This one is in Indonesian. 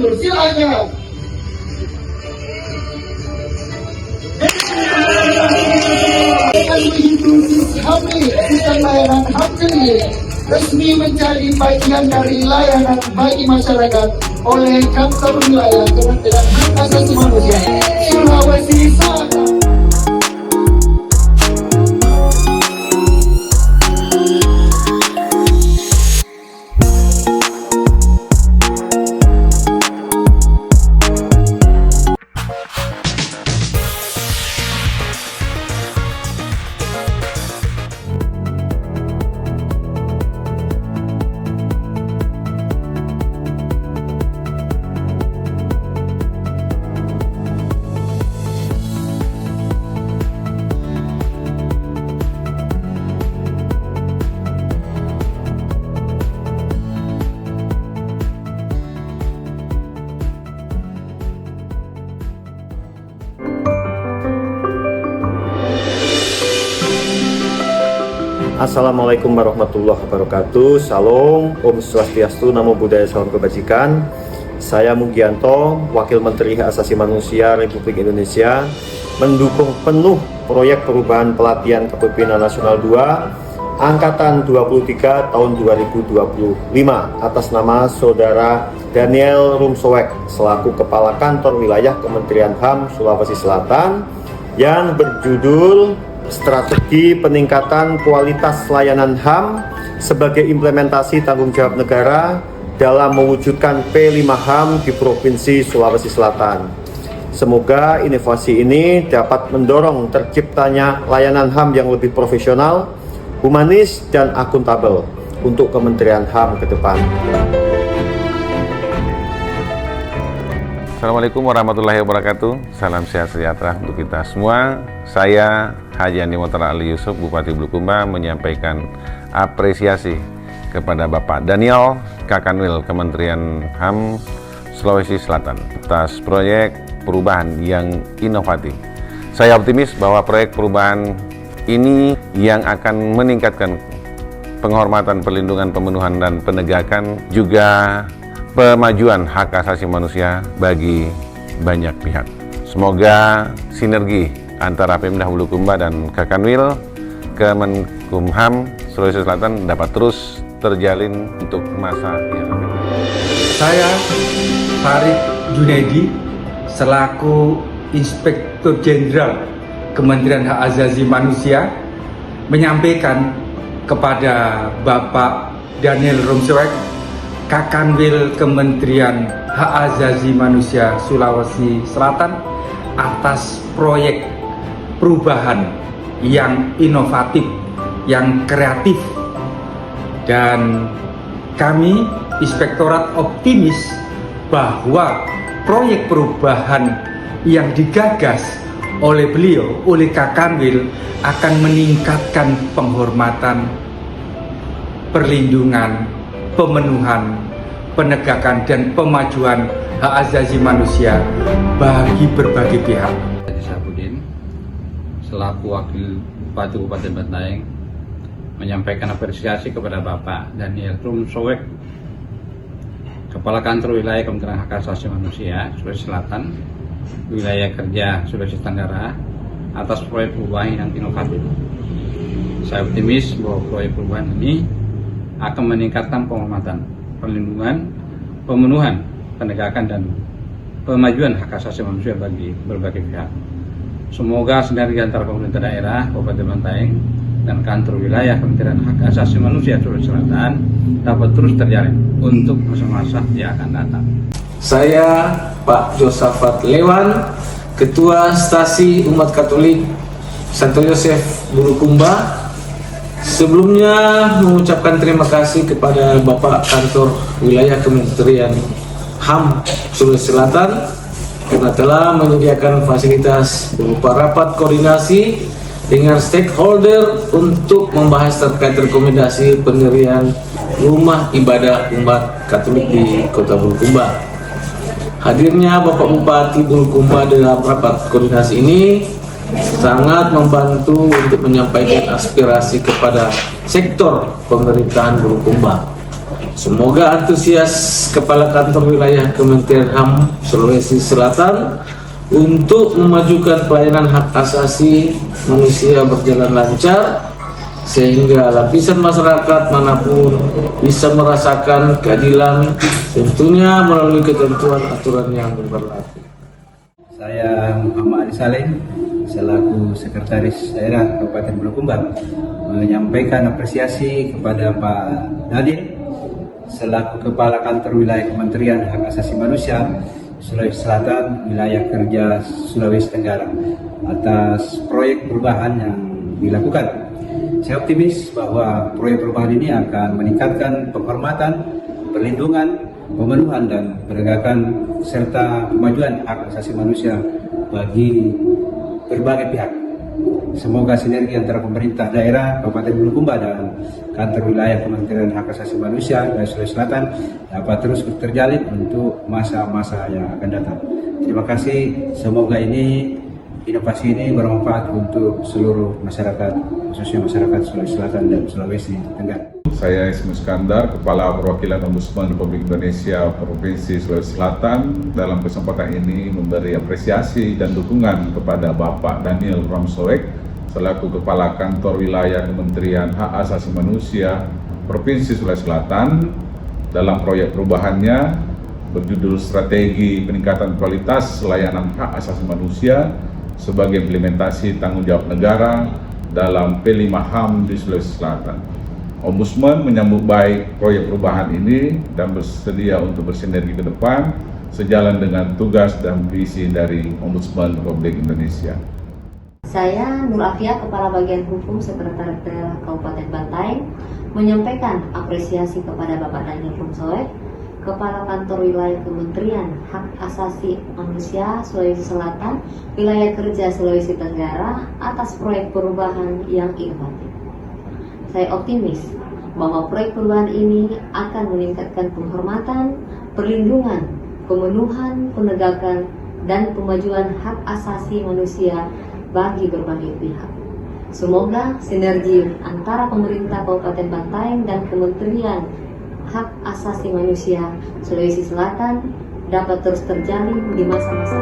silakan. Akan mengikuti kami sistem layanan HAM ini resmi menjadi bagian dari layanan bagi masyarakat oleh Kantor Wilayah Kementerian Hak Asasi Manusia Sulawesi Selatan. Assalamualaikum warahmatullahi wabarakatuh. Salam, Om Swastiastu, Namo Buddhaya, Salam Kebajikan. Saya Mugianto, Wakil Menteri Hak Asasi Manusia Republik Indonesia, mendukung penuh proyek perubahan pelatihan Kepemimpinan Nasional 2 Angkatan 23 tahun 2025 atas nama Saudara Daniel Rumsowek selaku Kepala Kantor Wilayah Kementerian HAM Sulawesi Selatan yang berjudul Strategi Peningkatan Kualitas Layanan HAM sebagai implementasi tanggung jawab negara dalam mewujudkan P5 HAM di Provinsi Sulawesi Selatan. Semoga inovasi ini dapat mendorong terciptanya layanan HAM yang lebih profesional, humanis, dan akuntabel untuk Kementerian HAM ke depan. Assalamualaikum warahmatullahi wabarakatuh. Salam sehat sejahtera untuk kita semua. Saya Haji Andi Motar Ali Yusuf, Bupati Bulukumba, menyampaikan apresiasi kepada Bapak Daniel Kakanwil Kementerian HAM Sulawesi Selatan atas proyek perubahan yang inovatif. Saya optimis bahwa proyek perubahan ini yang akan meningkatkan penghormatan, perlindungan, pemenuhan, dan penegakan juga pemajuan hak asasi manusia bagi banyak pihak. Semoga sinergi antara Pemda Bulukumba dan Kakanwil Kemenkumham Sulawesi Selatan dapat terus terjalin untuk masa yang akan datang. Saya Farid Junaidi selaku Inspektur Jenderal Kementerian Hak Asasi Manusia menyampaikan kepada Bapak Daniel Rumsowek, Kakanwil Kementerian Hak Asasi Manusia Sulawesi Selatan atas proyek perubahan yang inovatif, yang kreatif, dan kami Inspektorat optimis bahwa proyek perubahan yang digagas oleh beliau, oleh Kakanwil, akan meningkatkan penghormatan, perlindungan, pemenuhan, penegakan, dan pemajuan hak asasi manusia bagi berbagai pihak. Haji Sabudin selaku Wakil Bupati Kabupaten Bantaeng menyampaikan apresiasi kepada Bapak Daniel Rumsowek, Kepala Kantor Wilayah Kementerian Hak Asasi Manusia Sulawesi Selatan, Wilayah Kerja Sulawesi Tenggara, atas proyek perubahan yang inovatif. Saya optimis bahwa proyek perubahan ini akan meningkatkan penghormatan, perlindungan, pemenuhan, penegakan, dan pemajuan hak asasi manusia bagi berbagai pihak. Semoga sinergi antara pemerintah daerah, Kabupaten Bantaeng, dan Kantor Wilayah Kementerian Hak Asasi Manusia Sulawesi Selatan dapat terus terjalin untuk masa-masa yang akan datang. Saya Pak Josafat Lewan, Ketua Stasi Umat Katolik Santo Yosef Bulukumba, sebelumnya mengucapkan terima kasih kepada Bapak Kantor Wilayah Kementerian HAM Sulawesi Selatan karena telah menyediakan fasilitas berupa rapat koordinasi dengan stakeholder untuk membahas terkait rekomendasi pendirian rumah ibadah umat Katolik di Kota Bulukumba. Hadirnya Bapak Bupati Bulukumba dalam rapat koordinasi ini sangat membantu untuk menyampaikan aspirasi kepada sektor pemerintahan Bulukumba. Semoga antusias Kepala Kantor Wilayah Kementerian HAM Sulawesi Selatan untuk memajukan pelayanan hak asasi manusia berjalan lancar, sehingga lapisan masyarakat manapun bisa merasakan keadilan, tentunya melalui ketentuan aturan yang berlaku. Saya Muhammad Ali Saleh selaku Sekretaris Daerah Kabupaten Bulukumba menyampaikan apresiasi kepada Pak Daniel selaku Kepala Kantor Wilayah Kementerian Hak Asasi Manusia Sulawesi Selatan, Wilayah Kerja Sulawesi Tenggara atas proyek perubahan yang dilakukan. Saya optimis bahwa proyek perubahan ini akan meningkatkan penghormatan, perlindungan, pemenuhan dan penegakan serta kemajuan hak asasi manusia bagi berbagai pihak. Semoga sinergi antara pemerintah daerah Kabupaten Bulukumba dan Kantor Wilayah Kementerian Hak Asasi Manusia dari Sulawesi Selatan dapat terus terjalin untuk masa-masa yang akan datang. Terima kasih. Semoga inovasi ini bermanfaat untuk seluruh masyarakat, khususnya masyarakat Sulawesi Selatan dan Sulawesi Tenggara. Saya Ismu Iskandar, Kepala Perwakilan Ombudsman Republik Indonesia Provinsi Sulawesi Selatan. Dalam kesempatan ini memberi apresiasi dan dukungan kepada Bapak Daniel Ramsoek selaku Kepala Kantor Wilayah Kementerian Hak Asasi Manusia Provinsi Sulawesi Selatan dalam proyek perubahannya berjudul Strategi Peningkatan Kualitas Layanan Hak Asasi Manusia sebagai implementasi tanggung jawab negara dalam P5 HAM di Sulawesi Selatan. Ombudsman menyambut baik proyek perubahan ini dan bersedia untuk bersinergi ke depan sejalan dengan tugas dan visi dari Ombudsman Republik Indonesia. Saya Nur Afia, Kepala Bagian Hukum Sekretaris Daerah Kabupaten Bantaeng, menyampaikan apresiasi kepada Bapak Daniel Ramsoek, Kepala Kantor Wilayah Kementerian Hak Asasi Manusia Sulawesi Selatan, Wilayah Kerja Sulawesi Tenggara atas proyek perubahan yang inovatif. Saya optimis bahwa proyek perubahan ini akan meningkatkan penghormatan, perlindungan, pemenuhan, penegakan, dan pemajuan hak asasi manusia bagi berbagai pihak. Semoga sinergi antara pemerintah Kabupaten Bantaeng dan Kementerian Hak Asasi Manusia Sulawesi Selatan dapat terus terjalin di masa-masa